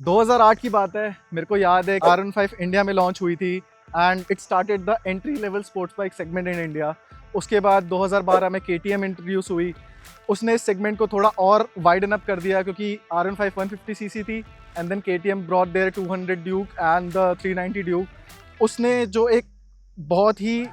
2008 की बात है, मेरे को याद है R15 इंडिया में लॉन्च हुई थी and it started the entry level sports bike segment in India. उसके बाद 2012 में KTM इंट्रोड्यूस हुई, उसने इस सेगमेंट को थोड़ा और वाइडन अप कर दिया क्योंकि R15 150 सीसी थी and then KTM brought their 200 Duke and the 390 Duke. उसने जो एक बहुत ही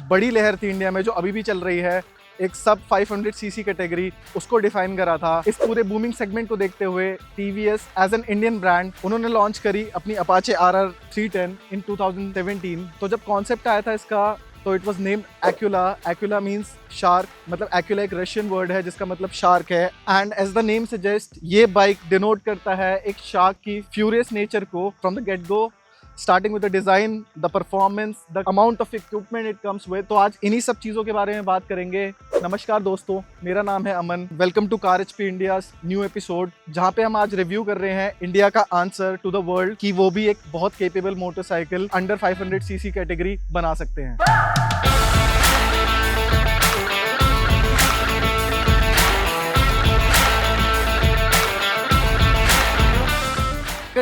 बड़ी लहर थी इंडिया में जो अभी भी चल रही है, एक सब 500 सीसी कैटेगरी, उसको डिफाइन करा था। इस पूरे बूमिंग सेगमेंट को देखते हुए TVS as an Indian brand उन्होंने लॉन्च करी अपनी अपाचे RR 310 इन 2017। तो जब कॉन्सेप्ट आया था इसका तो इट वाज नेम्ड एक्यूला। एक्यूला मींस शार्क, मतलब एक्यूला एक रशियन वर्ड है जिसका मतलब शार्क है and as the name suggest ये बाइक डिनोट करता है एक शार्क की फ्यूरियस नेचर को from the get go, starting with the design, the performance, the amount of equipment it comes with. तो आज इन्हीं सब चीज़ों के बारे में बात करेंगे। नमस्कार दोस्तों, मेरा नाम है Aman. Welcome to car HP India new episode, जहाँ पे हम आज रिव्यू कर रहे हैं इंडिया का आंसर टू द वर्ल्ड कि वो भी एक बहुत capable motorcycle under 500 CC category बना सकते हैं।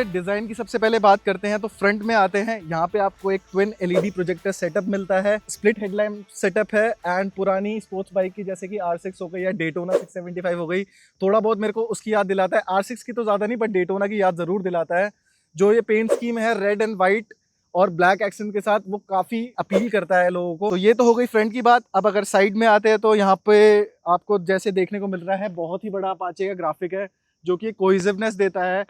डिजाइन की सबसे पहले बात करते हैं तो फ्रंट में आते हैं। यहाँ पे आपको एक ट्विन LED प्रोजेक्टर सेटअप मिलता है, स्प्लिट हेडलाइट सेटअप है एंड पुरानी स्पोर्ट्स बाइक की जैसे कि R6 हो गई या डेटोना 675 हो गई, थोड़ा बहुत मेरे को उसकी याद दिलाता है। R6 की तो ज़्यादा नहीं, बट डेटोना की याद ज़रूर दिलाता है। जो ये पेंट स्कीम है रेड एंड वाइट और ब्लैक एक्सेंट के साथ, वो काफ़ी अपील करता है लोगों को। तो ये तो हो गई फ्रंट की बात। अब अगर साइड में आते हैं तो यहाँ पे आपको जैसे देखने को मिल रहा है बहुत ही बड़ा अपाचे का ग्राफिक है जो कि कोहेसिवनेस देता है।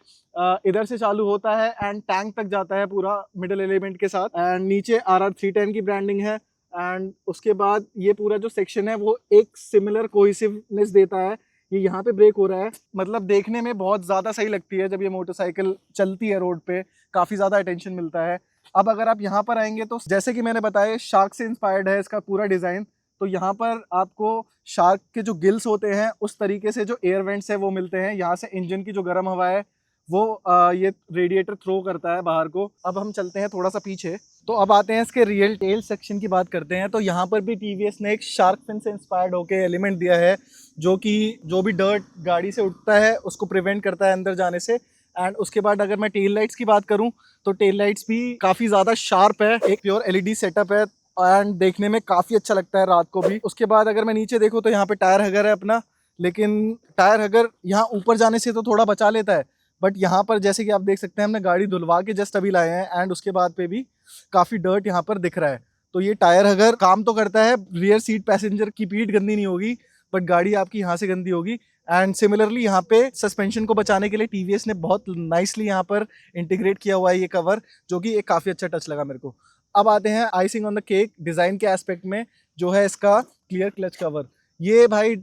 इधर से चालू होता है एंड टैंक तक जाता है पूरा मिडल एलिमेंट के साथ एंड नीचे RR 310 की ब्रांडिंग है एंड उसके बाद ये पूरा जो सेक्शन है वो एक सिमिलर कोहेसिवनेस देता है। ये यहाँ पे ब्रेक हो रहा है, मतलब देखने में बहुत ज़्यादा सही लगती है जब ये मोटरसाइकिल चलती है रोड पे, काफ़ी ज़्यादा अटेंशन मिलता है। अब अगर आप यहाँ पर आएंगे तो जैसे कि मैंने बताया शार्क से इंस्पायर्ड है इसका पूरा डिज़ाइन। तो यहाँ पर आपको शार्क के जो गिल्स होते हैं उस तरीके से जो एयर वेंट्स है वो मिलते हैं। यहाँ से इंजन की जो गर्म हवा है वो ये रेडिएटर थ्रो करता है बाहर को। अब हम चलते हैं थोड़ा सा पीछे, तो अब आते हैं इसके रियल टेल सेक्शन की बात करते हैं। तो यहाँ पर भी TVS ने एक शार्क फिन से इंस्पायर्ड होकर एलिमेंट दिया है जो कि जो भी डर्ट गाड़ी से उठता है उसको प्रिवेंट करता है अंदर जाने से। एंड उसके बाद अगर मैं टेल लाइट्स की बात करूँ तो टेल लाइट्स भी काफ़ी ज़्यादा शार्प है, एक प्योर LED सेटअप है एंड देखने में काफ़ी अच्छा लगता है रात को भी। उसके बाद अगर मैं नीचे देखूँ तो यहाँ पे टायर हगर है अपना, लेकिन टायर हगर यहाँ ऊपर जाने से तो थोड़ा बचा लेता है, बट यहाँ पर जैसे कि आप देख सकते हैं हमने गाड़ी धुलवा के जस्ट अभी लाए हैं एंड उसके बाद पे भी काफ़ी डर्ट यहाँ पर दिख रहा है। तो ये टायर हगर काम तो करता है, रियर सीट पैसेंजर की पीठ गंदी नहीं होगी बट गाड़ी आपकी यहाँ से गंदी होगी। एंड सिमिलरली यहाँ पे सस्पेंशन को बचाने के लिए TVS ने बहुत नाइसली यहाँ पर इंटीग्रेट किया हुआ है ये कवर, जो कि एक काफ़ी अच्छा टच लगा मेरे को। अब आते हैं icing on the cake design के एस्पेक्ट में, जो है इसका क्लियर क्लच कवर। ये भाई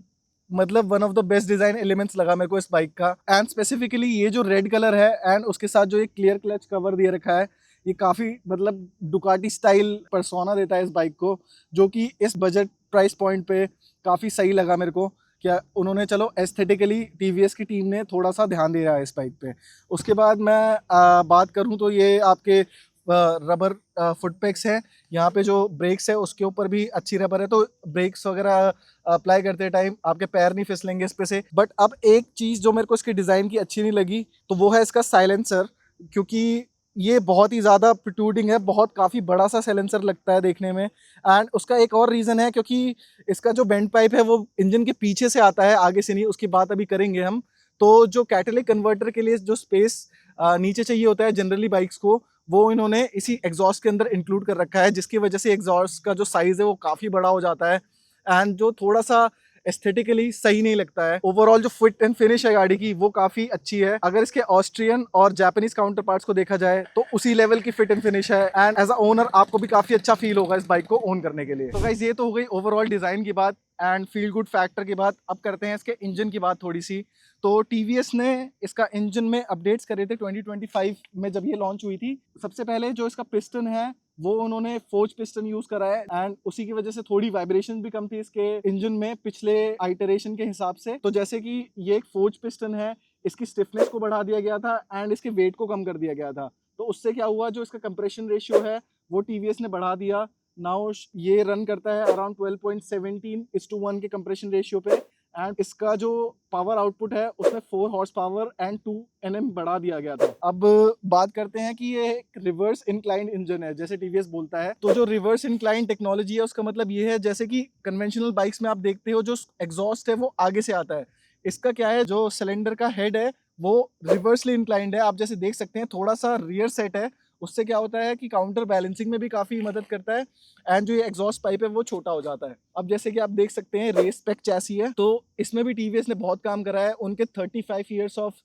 मतलब one of the best design elements लगा मेरे को इस बाइक का एंड स्पेसिफिकली ये जो रेड कलर है एंड उसके साथ जो ये क्लियर क्लच कवर दिए रखा है, ये काफ़ी मतलब डुकाटी स्टाइल पर्सोना देता है इस बाइक को, जो कि इस बजट प्राइस पॉइंट पे काफ़ी सही लगा मेरे को। क्या उन्होंने चलो एस्थेटिकली TVS की टीम ने थोड़ा सा ध्यान दिया है इस बाइक पे। उसके बाद मैं बात करूँ तो ये आपके रबर फुटपेक्स हैं। यहाँ पे जो ब्रेक्स है उसके ऊपर भी अच्छी रबर है, तो ब्रेक्स वगैरह अप्लाई करते टाइम आपके पैर नहीं फिसलेंगे इस पे से। बट अब एक चीज़ जो मेरे को इसके डिज़ाइन की अच्छी नहीं लगी तो वो है इसका साइलेंसर, क्योंकि ये बहुत ही ज़्यादा प्रोट्रूडिंग है, बहुत काफ़ी बड़ा सा साइलेंसर लगता है देखने में। एंड उसका एक और रीज़न है क्योंकि इसका जो बेंड पाइप है वो इंजन के पीछे से आता है, आगे से नहीं, उसकी बात अभी करेंगे हम। तो जो कैटेलिक कन्वर्टर के लिए जो स्पेस नीचे चाहिए होता है जनरली बाइक्स को, वो इन्होंने इसी एग्जॉस्ट के अंदर इंक्लूड कर रखा है, जिसकी वजह से एग्जॉस्ट का जो साइज़ है वो काफ़ी बड़ा हो जाता है एंड जो थोड़ा सा एस्थेटिकली सही नहीं लगता है। ओवरऑल जो फिट एंड फिनिश है गाड़ी की वो काफ़ी अच्छी है। अगर इसके ऑस्ट्रियन और जापानीज काउंटर पार्ट्स को देखा जाए तो उसी लेवल की फिट एंड फिनिश है एंड एज अ ओनर आपको भी काफ़ी अच्छा फील होगा इस बाइक को ओन करने के लिए। तो गाइस ये तो हो गई ओवरऑल डिज़ाइन की बात एंड फील गुड फैक्टर की बात। अब करते हैं इसके इंजन की बात थोड़ी सी। तो TVS ने इसका इंजन में अपडेट्स करे थे 2025 में जब ये लॉन्च हुई थी। सबसे पहले जो इसका पिस्टन है वो उन्होंने फोर्ज पिस्टन यूज करा है एंड उसी की वजह से थोड़ी वाइब्रेशन भी कम थी इसके इंजन में पिछले आइटरेशन के हिसाब से। तो जैसे कि ये एक फोर्ज पिस्टन है, इसकी स्टिफनेस को बढ़ा दिया गया था एंड इसके वेट को कम कर दिया गया था। तो उससे क्या हुआ, जो इसका कंप्रेशन रेशियो है वो TVS ने बढ़ा दिया। नाउ ये रन करता है अराउंड 12.17:1 के कंप्रेशन रेशियो पे एंड इसका जो पावर आउटपुट है उसमें 4 हॉर्स पावर एंड 2 Nm बढ़ा दिया गया था। अब बात करते हैं कि ये एक रिवर्स इंक्लाइंड इंजन है जैसे टीवीएस बोलता है। तो जो रिवर्स इंक्लाइंड टेक्नोलॉजी है उसका मतलब ये है जैसे कि कन्वेंशनल बाइक्स में आप देखते हो जो एग्जॉस्ट है वो आगे से आता है, इसका क्या है जो सिलेंडर का हेड है वो रिवर्सली इंक्लाइंड है। आप जैसे देख सकते हैं थोड़ा सा रियर सेट है, उससे क्या होता है कि काउंटर बैलेंसिंग में भी काफ़ी मदद करता है एंड जो ये एग्जॉस्ट पाइप है वो छोटा हो जाता है। अब जैसे कि आप देख सकते हैं रेस पैक चैसी है, तो इसमें भी टीवीएस ने बहुत काम करा है। उनके 35 ईयर्स ऑफ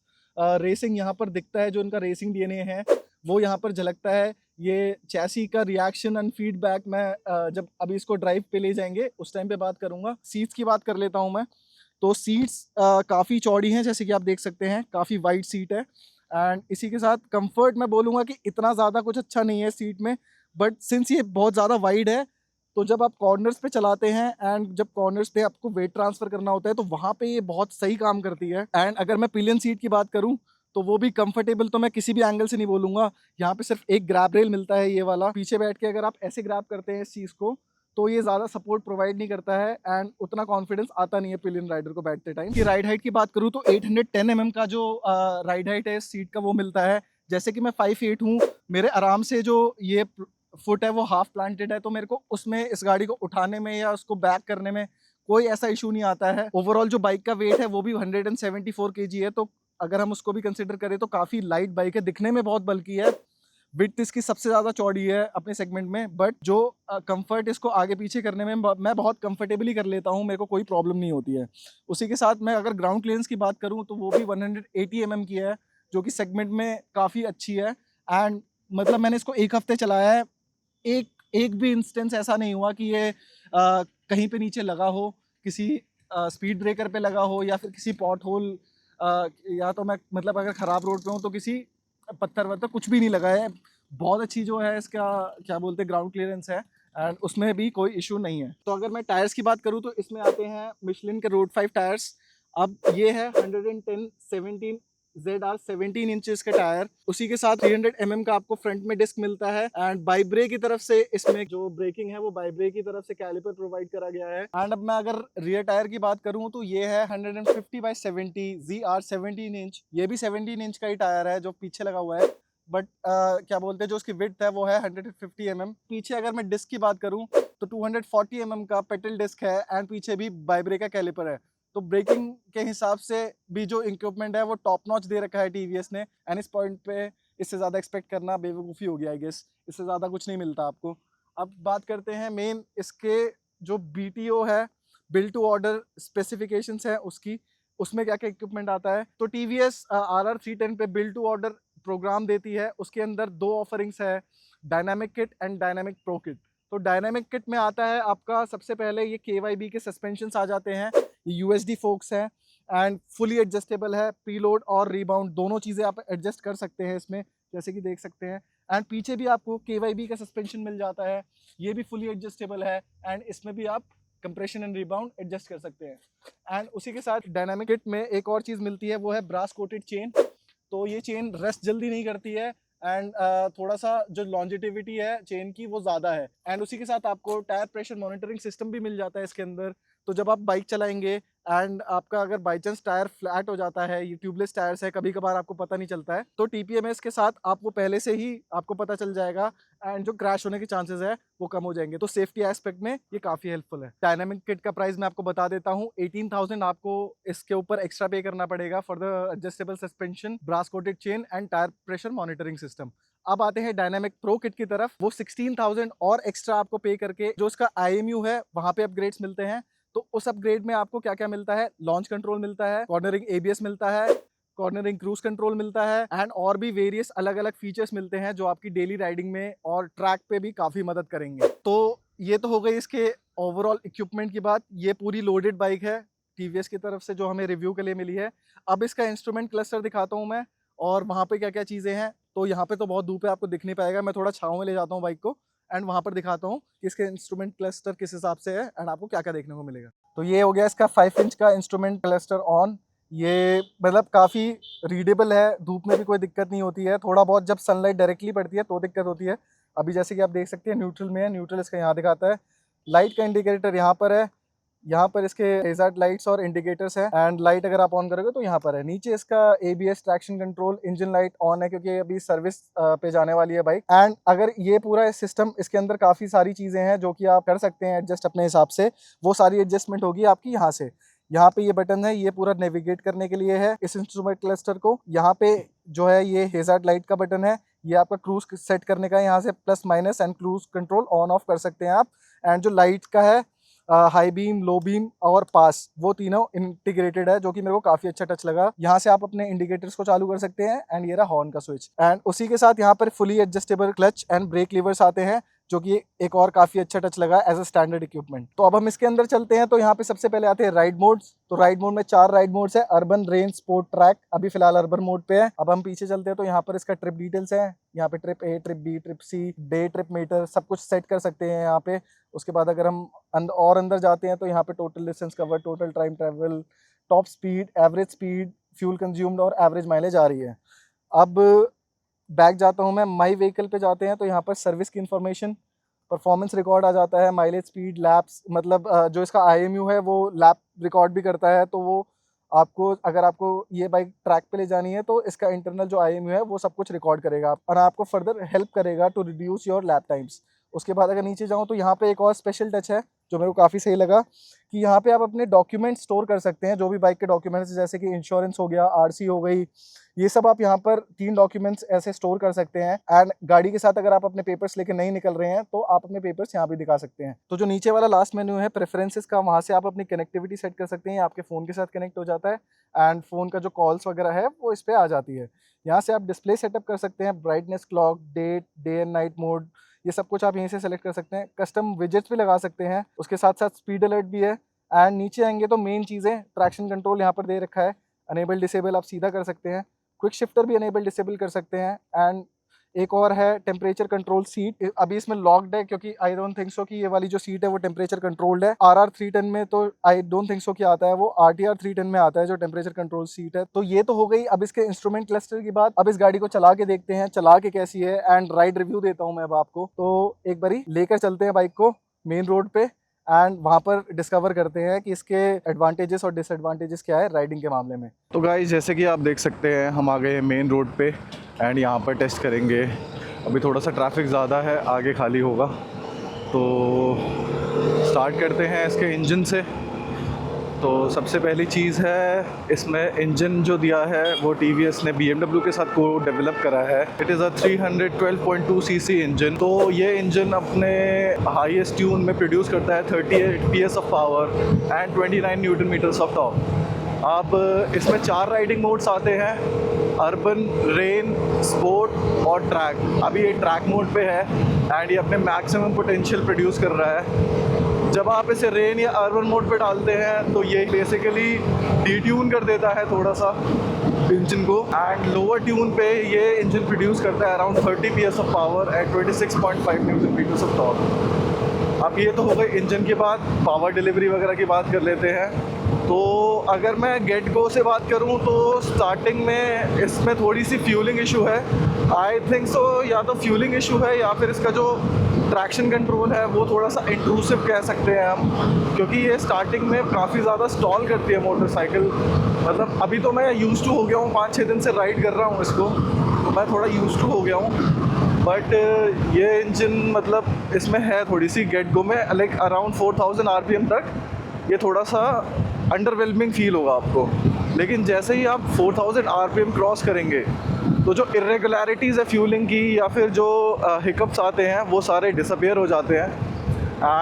रेसिंग यहाँ पर दिखता है, जो उनका रेसिंग डीएनए है वो यहाँ पर झलकता है। ये चैसी का रिएक्शन एंड फीडबैक मैं जब अभी इसको ड्राइव पे ले जाएंगे उस टाइम पे बात करूंगा। सीट्स की बात कर लेता हूँ मैं, तो सीट्स काफ़ी चौड़ी हैं जैसे कि आप देख सकते हैं, काफ़ी वाइड सीट है। एंड इसी के साथ कंफर्ट मैं बोलूँगा कि इतना ज़्यादा कुछ अच्छा नहीं है सीट में, बट सिंस ये बहुत ज़्यादा वाइड है तो जब आप कॉर्नर्स पे चलाते हैं एंड जब कॉर्नर्स पे आपको वेट ट्रांसफ़र करना होता है तो वहाँ पे ये बहुत सही काम करती है। एंड अगर मैं पिलियन सीट की बात करूँ तो वो भी कंफर्टेबल तो मैं किसी भी एंगल से नहीं बोलूँगा। यहाँ पे सिर्फ एक ग्रैब रेल मिलता है ये वाला, पीछे बैठ के अगर आप ऐसे ग्रैब करते हैं इस चीज़ को तो ये ज़्यादा सपोर्ट प्रोवाइड नहीं करता है एंड उतना कॉन्फिडेंस आता नहीं है पिलियन राइडर को बैठते टाइम। की राइड हाइट की बात करूँ तो 810 mm का जो राइड हाइट है इस सीट का वो मिलता है। जैसे कि मैं 5'8" हूँ, मेरे आराम से जो ये फुट है वो हाफ प्लांटेड है, तो मेरे को उसमें इस गाड़ी को उठाने में या उसको बैक करने में कोई ऐसा इशू नहीं आता है। ओवरऑल जो बाइक का वेट है वो भी 174 kg है, तो अगर हम उसको भी कंसिडर करें तो काफ़ी लाइट बाइक है, दिखने में बहुत बल्कि है। विड्थ इसकी सबसे ज़्यादा चौड़ी है अपने सेगमेंट में, बट जो कंफर्ट इसको आगे पीछे करने में मैं बहुत कंफर्टेबली कर लेता हूँ, मेरे को कोई प्रॉब्लम नहीं होती है। उसी के साथ मैं अगर ग्राउंड क्लियरेंस की बात करूँ तो वो भी 180 mm की है, जो कि सेगमेंट में काफ़ी अच्छी है। एंड मतलब मैंने इसको एक हफ्ते चलाया है, एक एक भी इंस्टेंस ऐसा नहीं हुआ कि ये कहीं पे नीचे लगा हो, किसी स्पीड ब्रेकर पे लगा हो या फिर किसी पॉट होल, या तो मैं मतलब अगर ख़राब रोड पे हूँ तो किसी पत्थर वत्थर कुछ भी नहीं लगा है। बहुत अच्छी जो है इसका क्या बोलते हैं ग्राउंड क्लियरेंस है एंड उसमें भी कोई इशू नहीं है। तो अगर मैं टायर्स की बात करूँ तो इसमें आते हैं मिशलिन के रोड 5 टायर्स। अब ये है 110 17 ZR 17 इंचेस के टायर, उसी के साथ 300 mm का आपको फ्रंट में डिस्क मिलता है एंड बाइब्रे की तरफ से इसमें जो ब्रेकिंग है वो बाइब्रे की तरफ से कैलिपर प्रोवाइड करा गया है। एंड अब मैं अगर रियर टायर की बात करूं तो ये है 150/70 ZR 17 इंच, ये भी 17 इंच का ही टायर है जो पीछे लगा हुआ है, बट क्या बोलते हैं जो उसकी विड्थ है वो है 150 mm। पीछे अगर मैं डिस्क की बात करूं तो 240 mm का पेटल डिस्क है एंड पीछे भी बाइब्रे का कैलिपर है। तो ब्रेकिंग के हिसाब से भी जो इक्विपमेंट है वो टॉप नॉच दे रखा है टीवीएस ने एंड इस पॉइंट पे इससे ज़्यादा एक्सपेक्ट करना बेवकूफ़ी होगी आई गेस, इससे ज़्यादा कुछ नहीं मिलता आपको। अब बात करते हैं मेन इसके जो बीटीओ है, बिल्ड टू ऑर्डर स्पेसिफिकेशंस है उसकी, उसमें क्या क्या इक्विपमेंट आता है। तो टीवीएस RR 310 पे बिल्ड टू ऑर्डर प्रोग्राम देती है, उसके अंदर 2 ऑफरिंग्स है, dynamic kit and dynamic pro kit. तो डायनामिक किट में आता है आपका सबसे पहले ये KYB के सस्पेंशंस आ जाते हैं, ये USD फोक्स है एंड फुली एडजस्टेबल है, प्रीलोड और रीबाउंड दोनों चीज़ें आप एडजस्ट कर सकते हैं इसमें जैसे कि देख सकते हैं। एंड पीछे भी आपको KYB का सस्पेंशन मिल जाता है, ये भी फुली एडजस्टेबल है एंड इसमें भी आप कंप्रेशन एंड रिबाउंड एडजस्ट कर सकते हैं। एंड उसी के साथ डायनामिक किट में एक और चीज़ मिलती है वो है ब्रास कोटेड चेन। तो ये चेन रस्ट जल्दी नहीं करती है एंड थोड़ा सा जो लॉन्जिटिविटी है चेन की वो ज़्यादा है। एंड उसी के साथ आपको टायर प्रेशर मॉनिटरिंग सिस्टम भी मिल जाता है इसके अंदर। तो जब आप बाइक चलाएंगे एंड आपका अगर बाई चांस टायर फ्लैट हो जाता है, ये ट्यूबलेस टायर्स है, कभी कभार आपको पता नहीं चलता है, तो TPMS के साथ आपको पहले से ही आपको पता चल जाएगा एंड जो क्रैश होने के चांसेस है वो कम हो जाएंगे। तो सेफ्टी एस्पेक्ट में ये काफ़ी हेल्पफुल है। डायनामिक किट का प्राइस मैं आपको बता देता हूँ, 18,000 आपको इसके ऊपर एक्स्ट्रा पे करना पड़ेगा for the adjustable suspension, brass coated chain and tyre pressure monitoring system. अब आते हैं डायनामिक प्रो किट की तरफ, वो 16,000 और एक्स्ट्रा आपको पे करके जो इसका IMU है वहाँ पे अपग्रेड्स मिलते हैं। तो उस अपग्रेड में आपको क्या क्या मिलता है, लॉन्च कंट्रोल मिलता है, कॉर्नरिंग ABS मिलता है, कॉर्नरिंग क्रूज कंट्रोल मिलता है एंड और भी वेरियस अलग अलग फीचर्स मिलते हैं जो आपकी डेली राइडिंग में और ट्रैक पे भी काफ़ी मदद करेंगे। तो ये तो हो गई इसके ओवरऑल इक्विपमेंट की बात। ये पूरी लोडेड बाइक है TVS की तरफ से जो हमें रिव्यू के लिए मिली है। अब इसका इंस्ट्रूमेंट क्लस्टर दिखाता हूँ मैं और वहाँ पे क्या क्या चीज़ें हैं। तो यहाँ पे तो बहुत धूप है, आपको दिख नहीं पाएगा, मैं थोड़ा छाँव में ले जाता हूँ बाइक को एंड वहाँ पर दिखाता हूँ कि इसके इंस्ट्रूमेंट क्लस्टर किस हिसाब से है एंड आपको क्या क्या देखने को मिलेगा। तो ये हो गया इसका 5 इंच का इंस्ट्रूमेंट क्लस्टर ऑन। ये मतलब काफ़ी रीडेबल है, धूप में भी कोई दिक्कत नहीं होती है, थोड़ा बहुत जब सनलाइट डायरेक्टली पड़ती है तो दिक्कत होती है। अभी जैसे कि आप देख सकते हैं न्यूट्रल में है, न्यूट्रल इसका यहाँ दिखाता है, लाइट का इंडिकेटर यहाँ पर है, यहाँ पर इसके हेजार्ड लाइट्स और इंडिकेटर्स हैं एंड लाइट अगर आप ऑन करोगे तो यहाँ पर है। नीचे इसका ABS traction control, engine light on है क्योंकि अभी सर्विस पे जाने वाली है बाइक। एंड अगर ये पूरा सिस्टम, इसके अंदर काफ़ी सारी चीज़ें हैं जो कि आप कर सकते हैं एडजस्ट अपने हिसाब से। वो सारी एडजस्टमेंट होगी आपकी यहाँ से। यहाँ पे ये बटन है, ये पूरा नेविगेट करने के लिए है इस इंस्ट्रूमेंट क्लस्टर को। यहाँ पे जो है ये हेजार्ड लाइट का बटन है, ये आपका क्रूज सेट करने का है। यहाँ से plus minus and cruise control on off कर सकते हैं आप। एंड जो लाइट का है हाई बीम, लो बीम और पास, वो तीनों इंटीग्रेटेड है जो कि मेरे को काफी अच्छा टच लगा। यहाँ से आप अपने इंडिकेटर्स को चालू कर सकते हैं एंड ये रहा हॉर्न का स्विच। एंड उसी के साथ यहाँ पर fully adjustable clutch and brake levers आते हैं जो कि एक और काफी अच्छा टच लगा एज अ स्टैंडर्ड इक्विपमेंट। तो अब हम इसके अंदर चलते हैं। तो यहाँ पे सबसे पहले आते हैं राइड मोड्स। तो राइड मोड में 4 राइड मोड्स है, अर्बन, रेंज, स्पोर्ट, ट्रैक। अभी फिलहाल अर्बन मोड पे है। अब हम पीछे चलते हैं तो यहाँ पर इसका ट्रिप डिटेल्स है। यहाँ पे trip A, trip B, trip C, day trip meter सब कुछ सेट कर सकते हैं यहाँ पे। उसके बाद अगर हम अंदर जाते हैं तो यहाँ पे total distance cover, total time travel, top speed, average speed, fuel consumed और एवरेज माइलेज आ रही है। अब बैक जाता हूँ मैं, माई व्हीकल पे जाते हैं तो यहाँ पर सर्विस की इन्फॉर्मेशन, परफॉर्मेंस रिकॉर्ड आ जाता है, माइलेज, स्पीड, लैप्स, मतलब जो इसका IMU है वो लैप रिकॉर्ड भी करता है। तो वो आपको, अगर आपको ये बाइक ट्रैक पे ले जानी है तो इसका इंटरनल जो IMU है वो सब कुछ रिकॉर्ड करेगा और आपको फर्दर हेल्प करेगा to reduce your lap times. उसके बाद अगर नीचे जाऊँ तो यहाँ पे एक और स्पेशल टच है जो मेरे को काफ़ी सही लगा कि यहाँ पे आप अपने डॉक्यूमेंट स्टोर कर सकते हैं, जो भी बाइक के डॉक्यूमेंट्स, जैसे कि इंश्योरेंस हो गया, RC हो गई, ये सब आप यहाँ पर 3 डॉक्यूमेंट्स ऐसे स्टोर कर सकते हैं। एंड गाड़ी के साथ अगर आप अपने पेपर्स लेके नहीं निकल रहे हैं तो आप अपने पेपर्स यहाँ पे दिखा सकते हैं। तो जो नीचे वाला लास्ट मेन्यू है प्रेफरेंसेस का, वहाँ से आप अपनी कनेक्टिविटी सेट कर सकते हैं, आपके फ़ोन के साथ कनेक्ट हो जाता है एंड फ़ोन का जो कॉल्स वगैरह है वो इस पर आ जाती है। यहाँ से आप डिस्प्ले सेटअप कर सकते हैं, brightness, clock, date, day and night mode, ये सब कुछ आप यहीं से सेलेक्ट कर सकते हैं। कस्टम विजेट्स भी लगा सकते हैं, उसके साथ साथ स्पीड अलर्ट भी है। एंड नीचे आएंगे तो मेन चीज़ें, ट्रैक्शन कंट्रोल यहाँ पर दे रखा है, अनेबल डिसेबल आप सीधा कर सकते हैं, क्विक शिफ्टर भी अनेबल डिसेबल कर सकते हैं। एंड एक और है टेम्परेचर कंट्रोल सीट, अभी इसमें लॉक्ड है क्योंकि आई डोंट थिंक सो कि ये वाली जो सीट है वो टेम्परेचर कंट्रोल्ड है। RR 310 में तो आई डोंट थिंक सो कि आता है, वो RTR 310 में आता है जो टेम्परेचर कंट्रोल सीट है। तो ये तो हो गई अब इसके इंस्ट्रूमेंट क्लस्टर की बात। अब इस गाड़ी को चला के देखते हैं, चला के कैसी है एंड राइड रिव्यू देता हूँ मैं अब आपको। तो एक बारी लेकर चलते हैं बाइक को मेन रोड पे एंड वहाँ पर डिस्कवर करते हैं कि इसके एडवांटेजेस और डिसएडवांटेजेस क्या है राइडिंग के मामले में। तो गाइस, जैसे कि आप देख सकते हैं हम आ गए हैं मेन रोड पे एंड यहाँ पर टेस्ट करेंगे। अभी थोड़ा सा ट्रैफिक ज़्यादा है, आगे खाली होगा। तो स्टार्ट करते हैं इसके इंजन से। तो सबसे पहली चीज़ है, इसमें इंजन जो दिया है वो TVS ने BMW के साथ को डेवलप करा है। It is a 312.2 cc engine. तो ये इंजन अपने हाईएस्ट ट्यून में प्रोड्यूस करता है 38 PS of power and 29 newton metres of torque. अब इसमें 4 राइडिंग मोड्स आते हैं, अर्बन, रेन, स्पोर्ट और ट्रैक। अभी ये ट्रैक मोड पे है एंड ये अपने मैक्सिमम पोटेंशियल प्रोड्यूस कर रहा है। जब आप इसे रेन या अर्बन मोड पे डालते हैं तो ये बेसिकली डिट्यून कर देता है थोड़ा सा इंजन को एंड लोअर ट्यून पे ये इंजन प्रोड्यूस करता है around 30 PS of power and 26.5 newton metres of torque. अब ये तो हो गई इंजन की बात। पावर डिलीवरी वगैरह की बात कर लेते हैं। तो अगर मैं गेट गो से बात करूं तो स्टार्टिंग में इसमें थोड़ी सी फ्यूलिंग इशू है। आई थिंक सो या तो फ्यूलिंग इशू है या फिर इसका जो ट्रैक्शन कंट्रोल है वो थोड़ा सा इंट्रूसिव कह सकते हैं हम, क्योंकि ये स्टार्टिंग में काफ़ी ज़्यादा स्टॉल करती है मोटरसाइकिल। मतलब अभी तो मैं यूज़ टू हो गया हूँ, 5-6 दिन से राइड कर रहा हूँ इसको, तो मैं थोड़ा यूज़ टू हो गया हूँ। बट ये इंजन मतलब इसमें है थोड़ी सी गेट गो में लाइक अराउंड 4000 RPM तक ये थोड़ा सा अंडरवेलमिंग फील होगा आपको। लेकिन जैसे ही आप 4000 RPM क्रॉस करेंगे तो जो इरेगुलरिटीज़ है फ्यूलिंग की या फिर जो हिकअप्स आते हैं वो सारे डिसअपियर हो जाते हैं।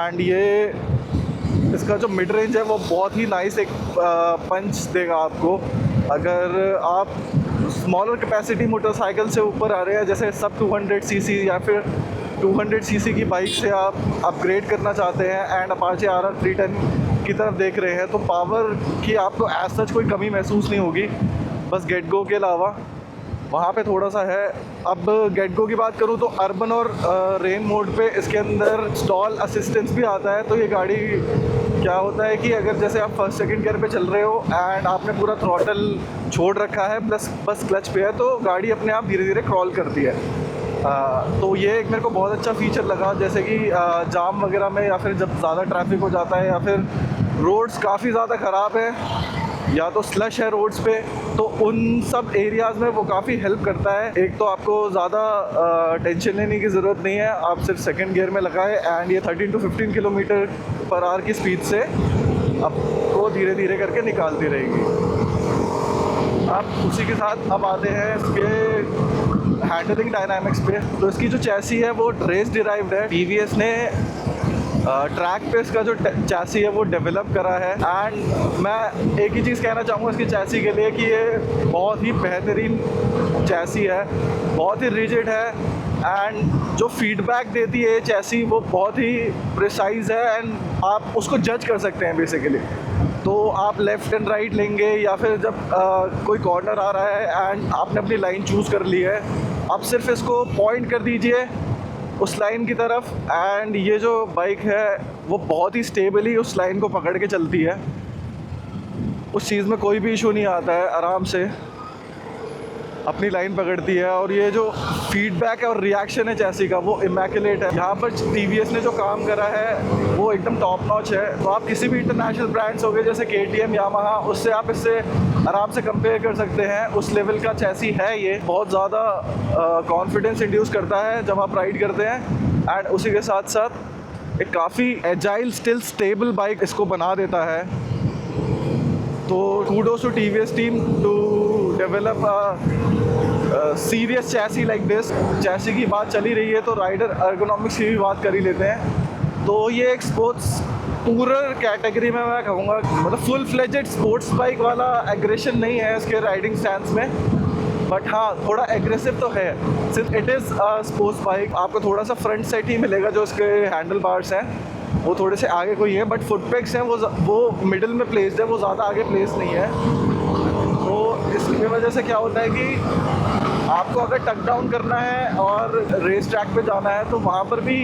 एंड ये इसका जो मिड रेंज है वो बहुत ही नाइस एक पंच देगा आपको। अगर आप स्मॉलर कैपेसिटी मोटरसाइकिल से ऊपर आ रहे हैं, जैसे सब 200 cc या फिर 200 cc की बाइक से आप अपग्रेड करना चाहते हैं एंड अपाचे RR 310 की तरफ देख रहे हैं, तो पावर की आपको एज सच कोई कमी महसूस नहीं होगी, बस गेट गो के अलावा वहाँ पे थोड़ा सा है। अब गेट गो की बात करूँ तो अर्बन और रेन मोड पे इसके अंदर स्टॉल असिस्टेंस भी आता है। तो ये गाड़ी क्या होता है कि अगर जैसे आप फर्स्ट सेकंड गियर पे चल रहे हो एंड आपने पूरा थ्रॉटल छोड़ रखा है प्लस बस क्लच पे है, तो गाड़ी अपने आप धीरे धीरे क्रॉल करती है। तो ये एक मेरे को बहुत अच्छा फीचर लगा, जैसे कि जाम वगैरह में या फिर जब ज़्यादा ट्रैफिक हो जाता है या फिर रोड्स काफ़ी ज़्यादा ख़राब है या तो स्लश है रोड्स पे, तो उन सब एरियाज़ में वो काफ़ी हेल्प करता है। एक तो आपको ज़्यादा टेंशन लेने की ज़रूरत नहीं है, आप सिर्फ सेकंड गियर में लगाए एंड ये 13 to 15 किलोमीटर पर आवर की स्पीड से आपको धीरे धीरे करके निकालती रहेगी। आप उसी के साथ अब आते हैं इसके हैंडलिंग डायनामिक्स पे। तो इसकी जो चैसी है वो रेस डिराइव्ड है। टीवीएस ने ट्रैक पे इसका जो चैसी है वो डेवलप करा है। एंड मैं एक ही चीज़ कहना चाहूँगा इसकी चैसी के लिए कि ये बहुत ही बेहतरीन चैसी है, बहुत ही रिजिड है एंड जो फीडबैक देती है चैसी वो बहुत ही प्रिसाइज है एंड आप उसको जज कर सकते हैं बेसिकली। तो आप लेफ़्ट एंड राइट लेंगे या फिर जब कोई कॉर्नर आ रहा है एंड आपने अपनी लाइन चूज़ कर ली है, आप सिर्फ इसको पॉइंट कर दीजिए उस लाइन की तरफ एंड ये जो बाइक है वो बहुत ही स्टेबली उस लाइन को पकड़ के चलती है। उस चीज़ में कोई भी इशू नहीं आता है, आराम से अपनी लाइन पकड़ती है। और ये जो फीडबैक है और रिएक्शन है चैसी का वो इमैक्युलेट है। यहाँ पर टीवीएस ने जो काम करा है वो एकदम टॉप नॉच है। तो आप किसी भी इंटरनेशनल ब्रांड्स हो गए जैसे KTM, यामाहा, उससे आप इससे आराम से कंपेयर कर सकते हैं। उस लेवल का चैसी है ये, बहुत ज़्यादा कॉन्फिडेंस इंड्यूस करता है जब आप राइड करते हैं एंड उसी के साथ साथ एक काफ़ी एजाइल स्टिल स्टेबल बाइक इसको बना देता है। तो kudos to TVS team to develop a serious chassis like this। Chassis की बात चली रही है तो राइडर ergonomics की भी बात कर ही लेते हैं। तो ये एक स्पोर्ट्स टूरर कैटेगरी में मैं कहूँगा, मतलब फुल फ्लेजेड स्पोर्ट्स बाइक वाला एग्रेशन नहीं है इसके राइडिंग स्टैंस में, बट हाँ थोड़ा एग्रेसिव तो है। सिर्फ इट इज़ स्पोर्ट्स बाइक। आपको थोड़ा सा फ्रंट सेट ही मिलेगा, जो इसके हैंडल बार्स हैं वो थोड़े से आगे को ही है, बट फुटपेक्स हैं वो मिडिल में प्लेस्ड है, वो ज़्यादा आगे प्लेस नहीं है। तो इसकी वजह से क्या होता है कि आपको अगर टक डाउन करना है और रेस ट्रैक पे जाना है तो वहाँ पर भी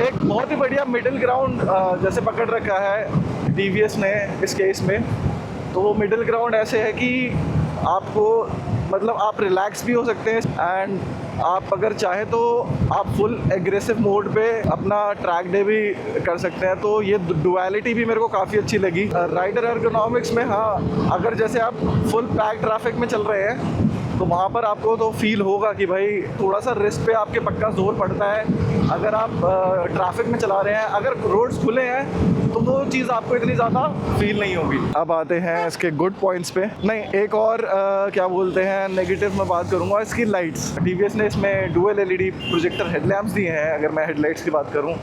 एक बहुत ही बढ़िया मिडिल ग्राउंड जैसे पकड़ रखा है टीवीएस ने इस केस में। तो वो मिडिल ग्राउंड ऐसे है कि आपको मतलब आप रिलैक्स भी हो सकते हैं एंड आप अगर चाहें तो आप फुल एग्रेसिव मोड पे अपना ट्रैक डे भी कर सकते हैं। तो ये डुअलिटी भी मेरे को काफ़ी अच्छी लगी। राइडर एर्गोनॉमिक्स में हाँ, अगर जैसे आप फुल पैक ट्रैफिक में चल रहे हैं तो वहाँ पर आपको तो फील होगा कि भाई थोड़ा सा रिस्ट पे आपके पक्का जोर पड़ता है। अगर आप ट्रैफिक में चला रहे हैं, अगर रोड्स खुले हैं तो वो चीज़ आपको इतनी ज़्यादा फील नहीं होगी। अब आते हैं इसके गुड पॉइंट्स पे। नहीं, एक और क्या बोलते हैं नेगेटिव में बात करूँगा, इसकी लाइट्स। टीवीएस ने इसमें डुअल LED प्रोजेक्टर हेडलैम्प्स दिए हैं। अगर मैं हेडलाइट्स की बात करूँ,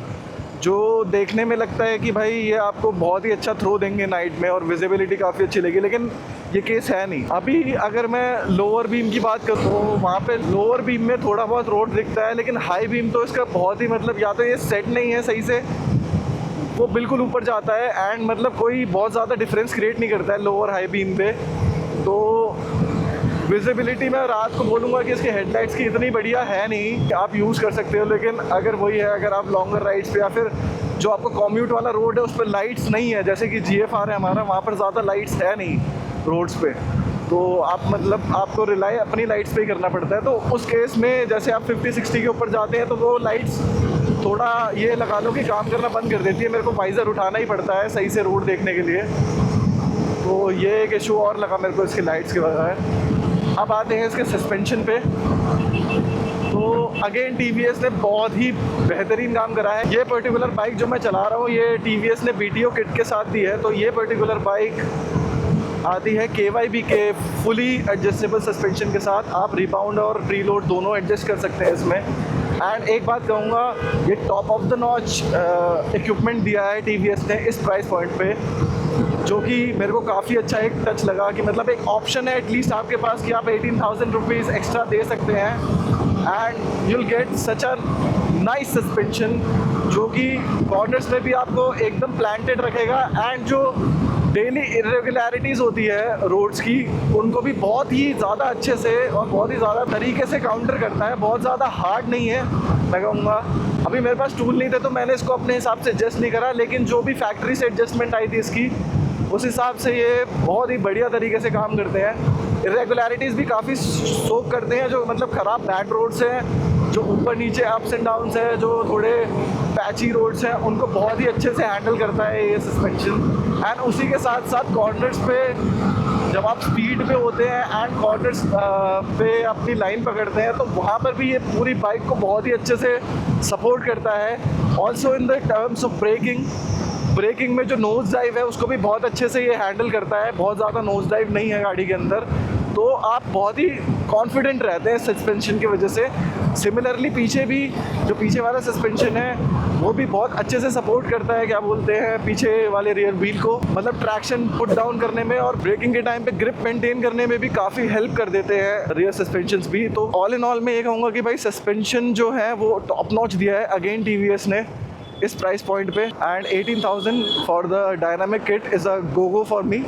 जो देखने में लगता है कि भाई ये आपको बहुत ही अच्छा थ्रो देंगे नाइट में और विजिबिलिटी काफ़ी अच्छी लगेगी, लेकिन ये केस है नहीं। अभी अगर मैं लोअर बीम की बात करूँ तो वहाँ पे लोअर बीम में थोड़ा बहुत रोड दिखता है, लेकिन हाई बीम तो इसका बहुत ही मतलब या तो ये सेट नहीं है सही से, वो बिल्कुल ऊपर जाता है एंड मतलब कोई बहुत ज़्यादा डिफरेंस क्रिएट नहीं करता है लोअर हाई बीम पे। तो विजिबिलिटी में रात को बोलूँगा कि इसके हेडलाइट्स की इतनी बढ़िया है नहीं, आप यूज़ कर सकते हो। लेकिन अगर वही है, अगर आप लॉन्गर राइड्स पे या फिर जो आपको कॉम्यूट वाला रोड है उस पर लाइट्स नहीं है, जैसे कि GFR है हमारा, वहाँ पर ज़्यादा लाइट्स है नहीं रोड्स पे, तो आप मतलब आपको रिलाई अपनी लाइट्स पे ही करना पड़ता है। तो उस केस में जैसे आप 50-60 के ऊपर जाते हैं तो वो लाइट्स थोड़ा ये लगा लो कि काम करना बंद कर देती है। मेरे को वाइज़र उठाना ही पड़ता है सही से रोड देखने के लिए, तो ये एक इशू और लगा मेरे को इसकी लाइट्स के बगैर। अब आते हैं इसके सस्पेंशन पे। तो अगेन टीवीएस ने बहुत ही बेहतरीन काम करा है। ये पर्टिकुलर बाइक जो मैं चला रहा हूँ ये टीवीएस ने BTO किट के साथ दी है। तो ये पर्टिकुलर बाइक आती है KYB के फुली एडजस्टेबल सस्पेंशन के साथ। आप रिबाउंड और प्रीलोड दोनों एडजस्ट कर सकते हैं इसमें। एंड एक बात कहूँगा, ये top of the notch equipment दिया है टीवीएस ने इस प्राइस पॉइंट पे, जो कि मेरे को काफ़ी अच्छा एक टच लगा कि मतलब एक ऑप्शन है एटलीस्ट आपके पास कि आप 18,000 रुपीज़ एक्स्ट्रा दे सकते हैं and you'll get such a nice suspension, जो कि कॉर्नर्स में भी आपको एकदम प्लांटेड रखेगा एंड जो डेली इरेगुलरिटीज़ होती है रोड्स की उनको भी बहुत ही ज़्यादा अच्छे से और बहुत ही ज़्यादा तरीके से काउंटर करता है। बहुत ज़्यादा हार्ड नहीं है मैं कहूँगा। अभी मेरे पास टूल नहीं थे तो मैंने इसको अपने हिसाब से एडजस्ट नहीं करा, लेकिन जो भी फैक्ट्री से एडजस्टमेंट आई थी इसकी उस हिसाब से ये बहुत ही बढ़िया तरीके से काम करते हैं। इरेगुलरिटीज़ भी काफ़ी सोक करते हैं, जो मतलब ख़राब बैड रोड्स हैं जो ऊपर नीचे अप्स एंड डाउन्स है, जो थोड़े पैची रोड्स हैं, उनको बहुत ही अच्छे से हैंडल करता है ये सस्पेंशन। एंड उसी के साथ साथ कॉर्नर्स पे जब आप स्पीड पे होते हैं एंड कॉर्नर्स पे अपनी लाइन पकड़ते हैं, तो वहाँ पर भी ये पूरी बाइक को बहुत ही अच्छे से सपोर्ट करता है। Also in the terms of braking में जो नोज ड्राइव है उसको भी बहुत अच्छे से ये हैंडल करता है। बहुत ज़्यादा नोज ड्राइव नहीं है गाड़ी के अंदर, तो आप बहुत ही कॉन्फिडेंट रहते हैं सस्पेंशन की वजह से। सिमिलरली पीछे भी जो पीछे वाला सस्पेंशन है वो भी बहुत अच्छे से सपोर्ट करता है, क्या बोलते हैं, पीछे वाले रियर व्हील को, मतलब ट्रैक्शन पुट डाउन करने में और ब्रेकिंग के टाइम पे ग्रिप मेंटेन करने में भी काफ़ी हेल्प कर देते हैं रियर सस्पेंशंस भी। तो ऑल इन ऑल मैं ये कहूँगा कि भाई सस्पेंशन जो है वो टॉप नॉच दिया है अगेन टीवीएस ने इस प्राइस पॉइंट पे। And 18,000 for the dynamic kit is a go for me.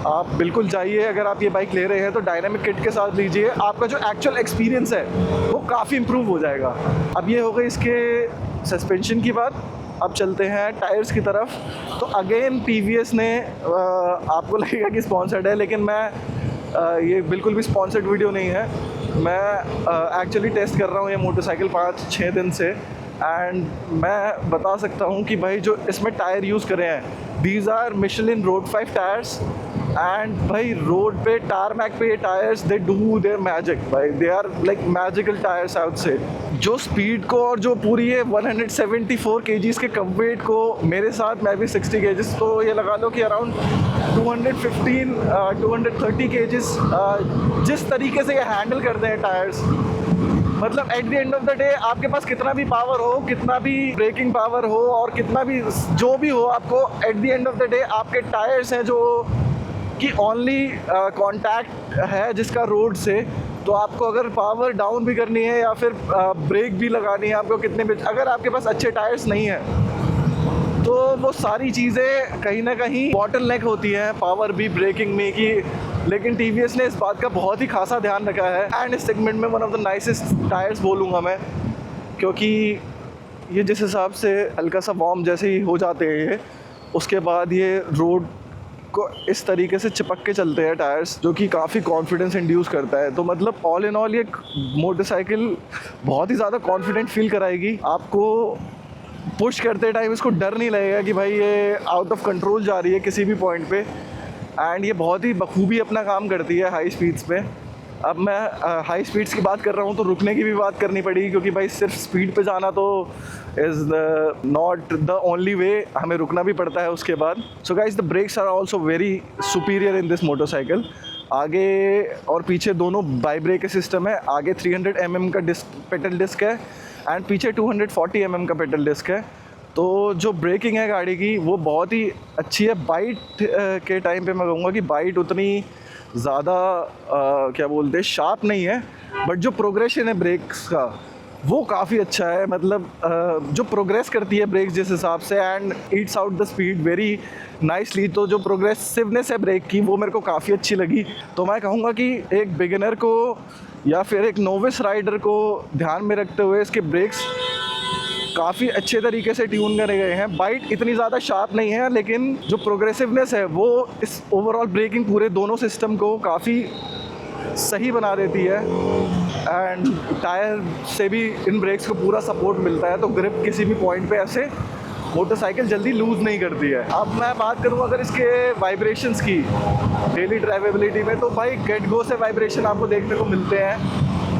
आप बिल्कुल जाइए, अगर आप ये बाइक ले रहे हैं तो डायनामिक किट के साथ लीजिए, आपका जो एक्चुअल एक्सपीरियंस है वो काफ़ी इम्प्रूव हो जाएगा। अब ये हो गई इसके सस्पेंशन की बात। अब चलते हैं टायर्स की तरफ। तो अगेन टीवीएस ने आपको लगेगा कि स्पॉन्सर्ड है, लेकिन मैं ये बिल्कुल भी स्पॉन्सर्ड वीडियो नहीं है। मैं एक्चुअली टेस्ट कर रहा हूँ ये मोटरसाइकिल 5-6 दिन से, एंड मैं बता सकता हूँ कि भाई जो इसमें टायर यूज़ करे हैं, these are Michelin road 5 tyres. And भाई रोड पे टारमैक पे ये tyres they do their magic भाई, they are like magical tyres I would say. जो स्पीड को और जो पूरी ये 174 kgs के कम वेट को, मेरे साथ मैं भी 60 kgs, तो ये लगा लो कि अराउंड 230 kgs जिस तरीके से ये हैंडल करते हैं टायर्स, मतलब at the end of the day आपके पास कितना भी पावर हो, कितना भी ब्रेकिंग पावर हो और कितना भी जो भी हो, आपको at the end of the day आपके टायर्स हैं जो कि ओनली कांटेक्ट है जिसका रोड से। तो आपको अगर पावर डाउन भी करनी है या फिर ब्रेक भी लगानी है, आपको कितने भी, अगर आपके पास अच्छे टायर्स नहीं हैं तो वो सारी चीज़ें कहीं ना कहीं बॉटलनेक होती हैं पावर भी ब्रेकिंग में की। लेकिन टीवीएस ने इस बात का बहुत ही खासा ध्यान रखा है एंड इस सेगमेंट में one of the nicest tyres बोलूँगा मैं, क्योंकि ये जिस हिसाब से हल्का सा वार्म जैसे ही हो जाते हैं ये, उसके बाद ये रोड को इस तरीके से चिपक के चलते हैं टायर्स, जो कि काफ़ी कॉन्फिडेंस इंड्यूस करता है। तो मतलब ऑल इन ऑल ये मोटरसाइकिल बहुत ही ज़्यादा कॉन्फिडेंट फील कराएगी आपको। पुश करते टाइम इसको डर नहीं लगेगा कि भाई ये आउट ऑफ कंट्रोल जा रही है किसी भी पॉइंट पे। एंड ये बहुत ही बखूबी अपना काम करती है हाई स्पीड्स पे। अब मैं हाई स्पीड्स की बात कर रहा हूँ तो रुकने की भी बात करनी पड़ेगी, क्योंकि भाई सिर्फ स्पीड पे जाना तो is not the only way, हमें रुकना भी पड़ता है उसके बाद। So guys, the brakes are also very superior in this motorcycle. आगे और पीछे दोनों बाई ब्रेक के सिस्टम है। आगे 300 mm का पेडल डिस्क है एंड पीछे 240 mm का पेडल डिस्क है। तो जो ब्रेकिंग है गाड़ी की वो बहुत ही अच्छी है। बाइट के टाइम पे मैं कहूँगा कि बाइट उतनी ज़्यादा क्या बोलते हैं शार्प नहीं है, बट जो प्रोग्रेशन है ब्रेक्स का वो काफ़ी अच्छा है। मतलब जो प्रोग्रेस करती है ब्रेक्स जिस हिसाब से and Yeats out the speed very nicely, तो जो प्रोग्रेसिवनेस है ब्रेक की वो मेरे को काफ़ी अच्छी लगी। तो मैं कहूँगा कि एक बिगिनर को या फिर एक नोविस राइडर को ध्यान में रखते हुए इसके ब्रेक्स काफ़ी अच्छे तरीके से ट्यून करे गए हैं। बाइट इतनी ज़्यादा शार्प नहीं है, लेकिन जो प्रोग्रेसिवनेस है वो इस ओवरऑल ब्रेकिंग पूरे दोनों सिस्टम को काफ़ी सही बना देती है। एंड टायर से भी इन ब्रेक्स को पूरा सपोर्ट मिलता है, तो ग्रिप किसी भी पॉइंट पे ऐसे मोटरसाइकिल जल्दी लूज़ नहीं करती है। अब मैं बात करूँ अगर इसके वाइब्रेशंस की डेली ड्राइवेबिलिटी में, तो भाई गेट गो से वाइब्रेशन आपको देखने को मिलते हैं।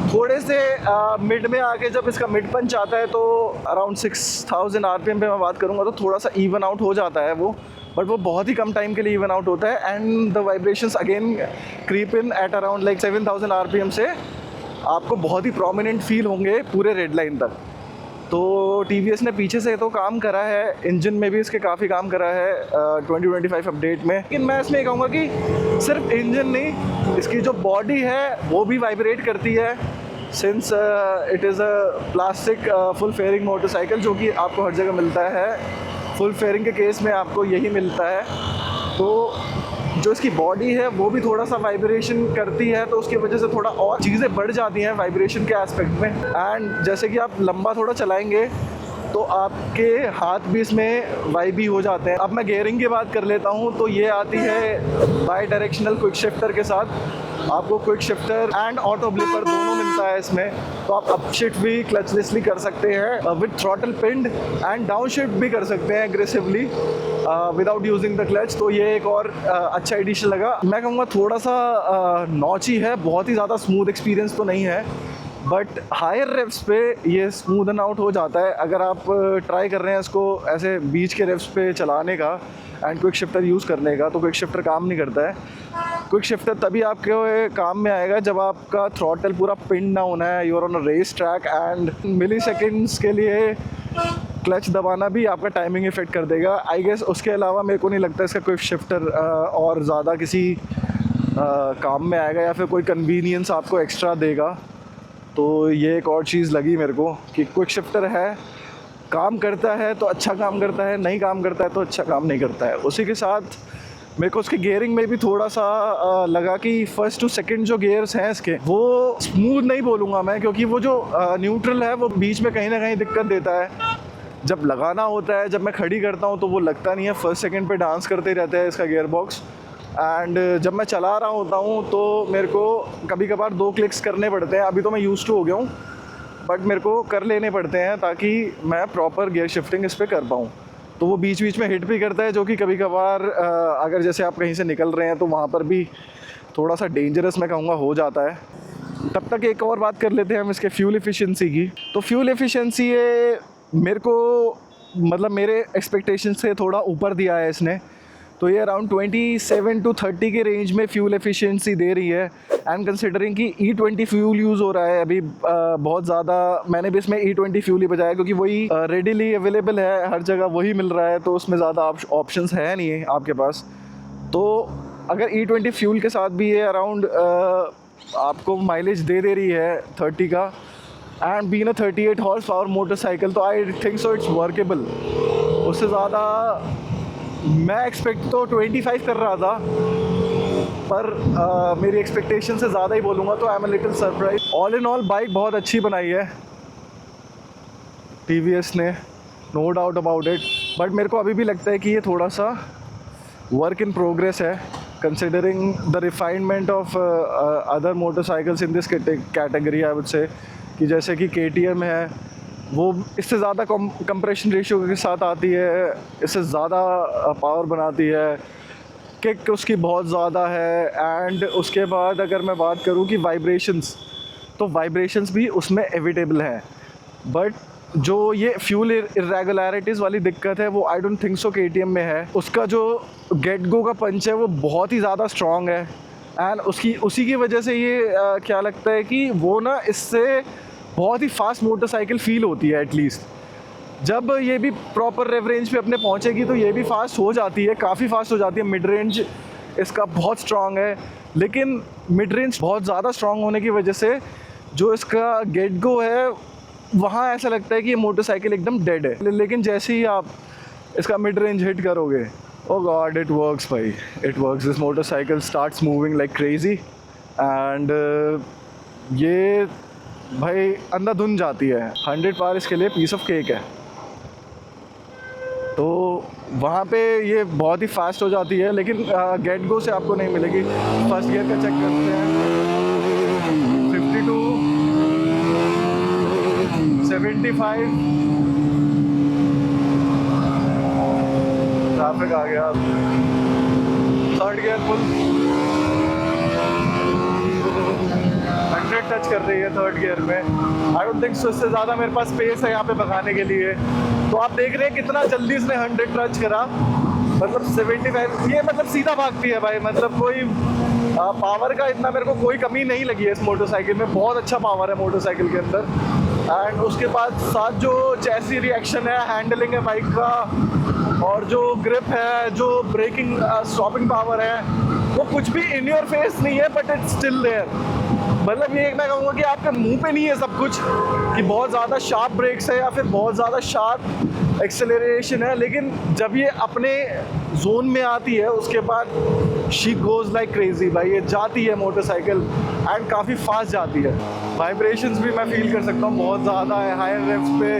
थोड़े से मिड में आके जब इसका मिड पंच आता है तो अराउंड 6000 RPM पे मैं बात करूँगा तो थोड़ा सा इवन आउट हो जाता है वो, बट वो बहुत ही कम टाइम के लिए इवन आउट होता है। And the vibrations again creep in at around like 7000 RPM से आपको बहुत ही प्रोमिनेंट फील होंगे पूरे रेड लाइन तक। तो TVS ने पीछे से तो काम करा है, इंजन में भी इसके काफ़ी काम करा है 2025 अपडेट में। लेकिन मैं इसमें कहूँगा कि सिर्फ इंजन नहीं, इसकी जो बॉडी है वो भी वाइब्रेट करती है, since it is a plastic full fairing motorcycle, जो कि आपको हर जगह मिलता है। फुल फेयरिंग के केस में आपको यही मिलता है। तो जो इसकी बॉडी है वो भी थोड़ा सा वाइब्रेशन करती है, तो उसकी वजह से थोड़ा और चीज़ें बढ़ जाती हैं वाइब्रेशन के एस्पेक्ट में। एंड जैसे कि आप लंबा थोड़ा चलाएंगे तो आपके हाथ भी इसमें वाइबी हो जाते हैं। अब मैं गियरिंग की बात कर लेता हूँ, तो ये आती है बाई डायरेक्शनल क्विक शिफ्टर के साथ। आपको quick shifter and auto blipper दोनों मिलता है इसमें, तो आप अप शिफ्ट भी क्लचलेसली कर सकते हैं विद थ्रॉटल पिंड, एंड डाउन शिफ्ट भी कर सकते हैं aggressively without using the clutch. तो ये एक और अच्छा एडिशन लगा। मैं कहूँगा थोड़ा सा नॉची है, बहुत ही ज़्यादा स्मूथ एक्सपीरियंस तो नहीं है, बट हायर रेव्स पे ये स्मूदन आउट हो जाता है। अगर आप ट्राई कर रहे हैं इसको ऐसे बीच के रेव्स पे चलाने का एंड क्विक शिफ्टर यूज़ करने का, तो क्विक शिफ्टर काम नहीं करता है। क्विक शिफ्टर तभी आपके काम में आएगा जब आपका थ्रॉटल पूरा पिन ना होना है, you are on a race track, and milliseconds के लिए क्लच दबाना भी आपका टाइमिंग इफेक्ट कर देगा। आई गेस उसके अलावा मेरे को नहीं लगता इसका क्विक शिफ्टर और ज़्यादा किसी काम में आएगा या फिर कोई कन्वीनियंस आपको एक्स्ट्रा देगा। तो ये एक और चीज़ लगी मेरे को कि क्विक शिफ्टर है, काम करता है तो अच्छा काम करता है, नहीं काम करता है तो अच्छा काम नहीं करता है। उसी के साथ मेरे को उसके गियरिंग में भी थोड़ा सा लगा कि फर्स्ट टू सेकंड जो गियर्स हैं इसके वो स्मूथ नहीं बोलूँगा मैं, क्योंकि वो जो न्यूट्रल है वो बीच में कहीं ना कहीं दिक्कत देता है। जब लगाना होता है, जब मैं खड़ी करता हूँ तो वो लगता नहीं है, फर्स्ट सेकंड पे डांस करते रहता है इसका गियर बॉक्स। एंड जब मैं चला रहा होता हूँ तो मेरे को कभी कभार 2 क्लिक्स करने पड़ते हैं। अभी तो मैं यूज्ड टू हो गया हूँ, बट मेरे को कर लेने पड़ते हैं ताकि मैं प्रॉपर गियर शिफ्टिंग इस पर कर पाऊँ। तो वो बीच बीच में हिट भी करता है, जो कि कभी कभार अगर जैसे आप कहीं से निकल रहे हैं तो वहाँ पर भी थोड़ा सा डेंजरस मैं कहूँगा हो जाता है। तब तक एक और बात कर लेते हैं हम इसके फ्यूल एफिशिएंसी की। तो फ्यूल एफिशिएंसी ये मेरे को मतलब मेरे एक्सपेक्टेशन से थोड़ा ऊपर दिया है इसने। तो ये अराउंड 27 to 30 के रेंज में फ्यूल एफिशिएंसी दे रही है। एंड कंसिडरिंग कि E20 फ्यूल यूज़ हो रहा है अभी बहुत ज़्यादा, मैंने भी इसमें E20 फ्यूल ही बजाया क्योंकि वही रेडिली अवेलेबल है, हर जगह वही मिल रहा है, तो उसमें ज़्यादा ऑप्शंस है नहीं है आपके पास। तो अगर E20 फ्यूल के साथ भी ये अराउंड आपको माइलेज दे रही है 30 का, and being a 38 horse power motorcycle, तो I think so it's workable. उससे ज़्यादा मैं एक्सपेक्ट तो 25 कर रहा था, पर मेरी एक्सपेक्टेशन से ज़्यादा ही बोलूँगा, तो I am a little surprise. All in all bike बहुत अच्छी बनाई है TVS ने, no doubt about it. But मेरे को अभी भी लगता है कि ये थोड़ा सा वर्क इन प्रोग्रेस है, considering the refinement of other motorcycles in this category. I would से कि जैसे कि KTM है, वो इससे ज़्यादा कंप्रेशन रेशियो के साथ आती है, इससे ज़्यादा पावर बनाती है, किक उसकी बहुत ज़्यादा है। एंड उसके बाद अगर मैं बात करूँ कि वाइब्रेशंस, तो वाइब्रेशंस भी उसमें एविटेबल हैं। बट जो ये फ्यूल इरेगुलरिटीज़ वाली दिक्कत है वो I don't think so KTM में है। उसका जो गेट गो का पंच है वो बहुत ही ज़्यादा स्ट्रॉन्ग है, एंड उसी की वजह से ये क्या लगता है कि वो ना इससे बहुत ही फास्ट मोटरसाइकिल फील होती है। एटलीस्ट जब ये भी प्रॉपर रेव रेंज पे अपने पहुंचेगी तो ये भी फास्ट हो जाती है, काफ़ी फास्ट हो जाती है। मिड रेंज इसका बहुत स्ट्रॉन्ग है, लेकिन मिड रेंज बहुत ज़्यादा स्ट्रॉन्ग होने की वजह से जो इसका गेट गो है वहाँ ऐसा लगता है कि ये मोटरसाइकिल एकदम डेड है। लेकिन जैसे ही आप इसका मिड रेंज हिट करोगे, ओ गॉड इट वर्क्स भाई, it works. This motorcycle starts moving like crazy, and ये भाई अंधाधुन जाती है। 100 पार इसके लिए पीस ऑफ केक है। तो वहाँ पे ये बहुत ही फास्ट हो जाती है, लेकिन गेट गो से आपको नहीं मिलेगी। फर्स्ट गियर का चेक करते हैं, 52, 75, ट्रैफिक आ गया। थर्ड गियर फुल 100 टच कर रही है थर्ड गियर में। आई डोंट थिंक सो इससे ज़्यादा मेरे पास स्पेस है यहाँ पे भगाने के लिए। तो आप देख रहे हैं कितना जल्दी इसने 100 टच करा, मतलब 75। ये मतलब सीधा भागती है भाई, मतलब कोई पावर का इतना मेरे को कोई कमी नहीं लगी है इस मोटरसाइकिल में। बहुत अच्छा पावर है मोटरसाइकिल के अंदर। एंड उसके बाद साथ जो चैसी रिएक्शन है, हैंडलिंग है बाइक का, और जो ग्रिप है, जो ब्रेकिंग स्टॉपिंग पावर है, वो कुछ भी इन योर फेस नहीं है, बट इट्स स्टिल देयर। मतलब ये मैं कहूँगा कि आपके मुंह पे नहीं है सब कुछ कि बहुत ज़्यादा शार्प ब्रेक्स है या फिर बहुत ज़्यादा शार्प एक्सेलरेशन है, लेकिन जब ये अपने जोन में आती है उसके बाद शी गोज़ लाइक क्रेजी भाई। ये जाती है मोटरसाइकिल एंड काफ़ी फास्ट जाती है। वाइब्रेशंस भी मैं फील कर सकता हूँ, बहुत ज़्यादा है। हायर रेव्स पे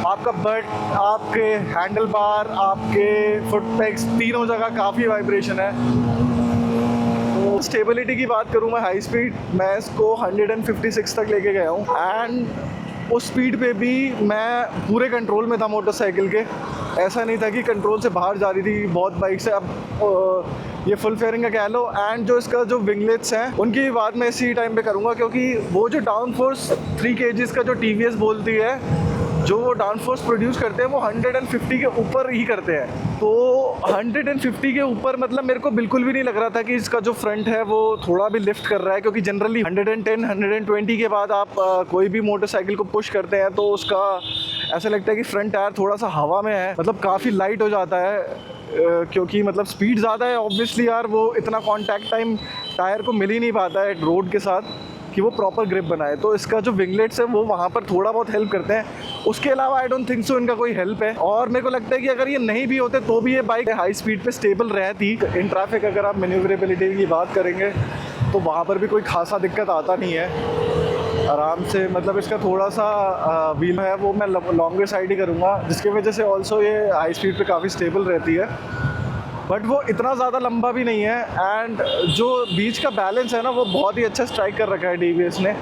आपका बट, आपके हैंडल बार, आपके फुट पेग्स, तीनों जगह काफ़ी वाइब्रेशन है। तो स्टेबिलिटी की बात करूँ मैं, हाई स्पीड मैं इसको 156 तक लेके गया हूँ एंड उस स्पीड पे भी मैं पूरे कंट्रोल में था मोटरसाइकिल के। ऐसा नहीं था कि कंट्रोल से बाहर जा रही थी बहुत बाइक से। अब ये फुल फेयरिंग का कह लो। एंड जो इसका जो विंगलेट्स हैं उनकी बात मैं इसी टाइम पे करूँगा, क्योंकि वो जो डाउन फोर्स 3 kgs का जो TVS बोलती है, जो वो डाउन फोर्स प्रोड्यूस करते हैं वो 150 के ऊपर ही करते हैं। तो 150 के ऊपर मतलब मेरे को बिल्कुल भी नहीं लग रहा था कि इसका जो फ्रंट है वो थोड़ा भी लिफ्ट कर रहा है, क्योंकि जनरली 110 120 के बाद आप कोई भी मोटरसाइकिल को पुश करते हैं तो उसका ऐसा लगता है कि फ्रंट टायर थोड़ा सा हवा में है, मतलब काफ़ी लाइट हो जाता है। क्योंकि मतलब स्पीड ज़्यादा है ऑब्वियसली यार, वो इतना कॉन्टैक्ट टाइम टायर को मिल ही नहीं पाता है रोड के साथ कि वो प्रॉपर ग्रिप बनाए। तो इसका जो विंगलेट्स है वो वहाँ पर थोड़ा बहुत हेल्प करते हैं। उसके अलावा आई डोंट थिंक सो इनका कोई हेल्प है। और मेरे को लगता है कि अगर ये नहीं भी होते तो भी ये बाइक हाई स्पीड पे स्टेबल रहती। इन ट्रैफिक अगर आप मैन्यूवरेबिलिटी की बात करेंगे तो वहाँ पर भी कोई खासा दिक्कत आता नहीं है, आराम से। मतलब इसका थोड़ा सा व्हील है वो मैं लॉन्गर साइड ही करूँगा, जिसकी वजह से ऑल्सो ये हाई स्पीड पे काफ़ी स्टेबल रहती है। बट वो इतना ज़्यादा लंबा भी नहीं है। एंड जो बीच का बैलेंस है ना वो बहुत ही अच्छा स्ट्राइक कर रखा है TVS ने।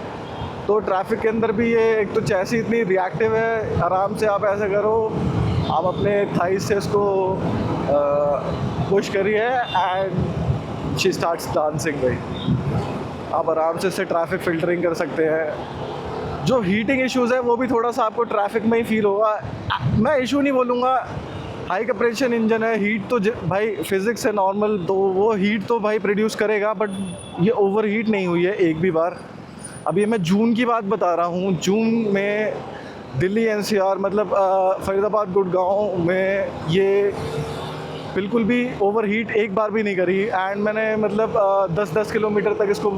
तो ट्रैफिक के अंदर भी ये एक तो चैसी इतनी रिएक्टिव है, आराम से आप ऐसा करो, आप अपने थाइस से इसको पुश करिए एंड शी स्टार्ट्स डांसिंग। भाई आप आराम से इससे ट्रैफिक फ़िल्टरिंग कर सकते हैं। जो हीटिंग इश्यूज़ है वो भी थोड़ा सा आपको ट्रैफिक में ही फील होगा। मैं इशू नहीं बोलूँगा, हाई कंप्रेशन इंजन है, हीट तो भाई फिज़िक्स है नॉर्मल, तो वो हीट तो भाई प्रोड्यूस करेगा, बट ये ओवर हीट नहीं हुई है एक भी बार। अभी मैं जून की बात बता रहा हूँ, जून में दिल्ली NCR मतलब फरीदाबाद गुड़गांव में ये बिल्कुल भी ओवर हीट एक बार भी नहीं करी। एंड मैंने मतलब 10-10 किलोमीटर तक इसको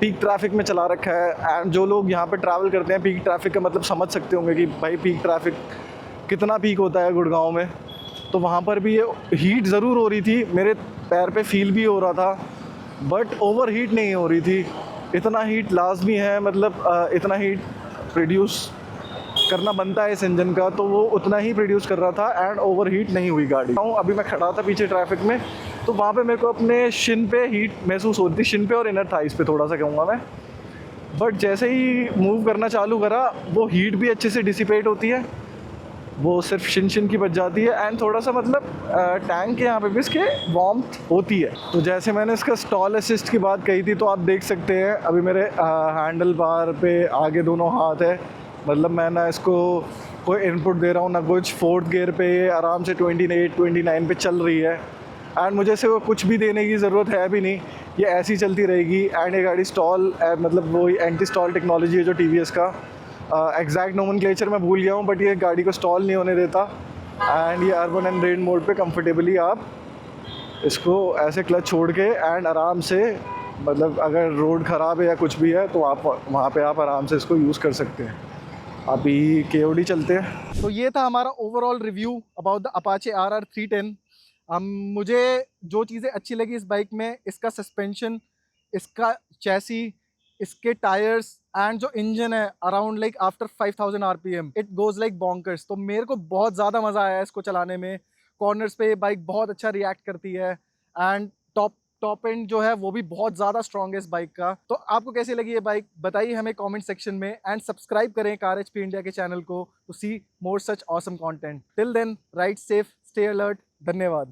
पीक ट्रैफिक में चला रखा है। एंड जो लोग यहाँ पे ट्रैवल करते हैं, पीक ट्रैफिक का मतलब समझ सकते होंगे कि भाई पीक ट्रैफिक कितना पीक होता है गुड़गांव में। तो वहाँ पर भी ये हीट ज़रूर हो रही थी, मेरे पैर पे फील भी हो रहा था, बट ओवर हीट नहीं हो रही थी। इतना हीट लाजमी है, मतलब इतना हीट प्रोड्यूस करना बनता है इस इंजन का, तो वो उतना ही प्रोड्यूस कर रहा था एंड ओवर हीट नहीं हुई गाड़ी। अभी मैं खड़ा था पीछे ट्रैफिक में, तो वहाँ पे मेरे को अपने शिन पे हीट महसूस होती थी, शिन पे और इनर थाइस पे थोड़ा सा कहूँगा मैं। बट जैसे ही मूव करना चालू करा वो हीट भी अच्छे से डिसिपेट होती है, वो सिर्फ शिन की बच जाती है। एंड थोड़ा सा मतलब टैंक के यहाँ पे भी इसके वार्मथ होती है। तो जैसे मैंने इसका स्टॉल असिस्ट की बात कही थी, तो आप देख सकते हैं अभी मेरे हैंडल बार पे आगे दोनों हाथ है, मतलब मैं ना इसको कोई इनपुट दे रहा हूँ ना कुछ। 4th गियर पे आराम से 28-29 पे चल रही है। एंड मुझे से कुछ भी देने की ज़रूरत है भी नहीं, ये ऐसी चलती रहेगी। एंड ये गाड़ी स्टॉल मतलब वही एंटी स्टॉल टेक्नोलॉजी है जो TVS का, एग्जैक्ट नोमेनक्लेचर मैं भूल गया हूँ, बट ये गाड़ी को स्टॉल नहीं होने देता। एंड ये अर्बन एंड रेन मोड पे कंफर्टेबली आप इसको ऐसे क्लच छोड़ के एंड आराम से, मतलब अगर रोड ख़राब है या कुछ भी है तो आप वहाँ पे आप आराम से इसको यूज़ कर सकते हैं। अभी KOD चलते हैं। तो ये था हमारा overall review about the Apache RR 310। मुझे जो चीज़ें अच्छी लगी इस बाइक में, इसका सस्पेंशन, इसका चैसी, इसके टायर्स एंड जो इंजन है, around like after 5000 RPM it goes like bonkers. तो मेरे को बहुत ज़्यादा मज़ा आया इसको चलाने में। कॉर्नर्स पे ये बाइक बहुत अच्छा रिएक्ट करती है एंड टॉप एंड जो है वो भी बहुत ज़्यादा स्ट्रॉन्ग है इस बाइक का। तो आपको कैसी लगी ये बाइक बताइए हमें कमेंट सेक्शन में, एंड सब्सक्राइब करें कार HP इंडिया के चैनल को to see more such awesome content. Till then ride safe, stay alert, धन्यवाद।